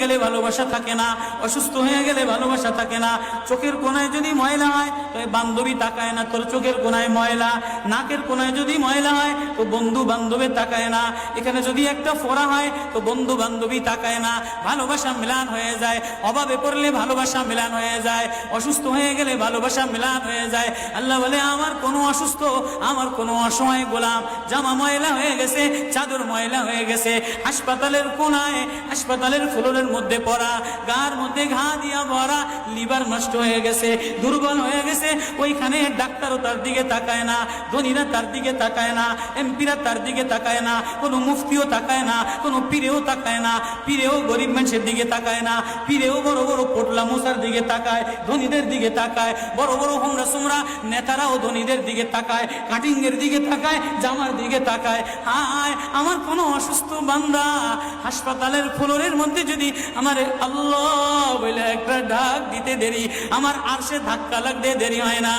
গেলে ভালোবাসা থাকে না, অসুস্থ হয়ে গেলে ভালোবাসা থাকে না। চোখের কোনায় যদি ময়লা হয় তো বান্ধবী তাকায় না, তোর চোখের কোনায় ময়লা। নাকের কোনায় যদি ময়লা হয় তো বন্ধু বান্ধবী তাকায় না। এখানে যদি একটা ফোড়া হয় তো বন্ধু বান্ধবী তাকায় না। ভালোবাসা মিলান হয়ে যায়, অভাবে পড়লে ভালোবাসা মিলান হয়ে যায়, অসুস্থ হয়ে গেলে ভালোবাসা মিলান হয়ে যায়। আল্লাহ বলে আমার কোনো অসুস্থ, আমার কোনো অসহায় গোলাম জামা ময়লা হয়ে গেছে, চাদর ময়লা হয়ে গেছে, হাসপাতালের কোনায়, হাসপাতালের ফ্লোরের মধ্যে পড়া, গার মধ্যে ঘা দিয়া ভরা, লিভার নষ্ট হয়ে গেছে, দুর্বল হয়ে গেছে, ওইখানে ডাক্তারও তার দিকে তাকায় না, ধনীরা তার দিকে তাকায় না, এমপিরা তার দিকে তাকায় না, কোনো মুফতিও তাকায় না, কোনো পীরেও তাকায় না, পীরেও গরিব মানুষের দিকে তাকায় না, পীরেও বড় বড় পোটলা মশার দিকে তাকায়, ধনীদের দিকে তাকায়, বড় বড় হোমরা সোমরা নেতারাও ধনীদের দিকে তাকায়, কাটিং এর দিকে তাকায়, জামার দিকে তাকায়। হায় আমার কোনো অসুস্থ বান্দা হাসপাতালের ফ্লোরের মধ্যে যদি আমার আল্লাহ বলে একটা ডাক দিতে দেরি, আমার আরশে ধাক্কা লাগতে দেরি হয় না।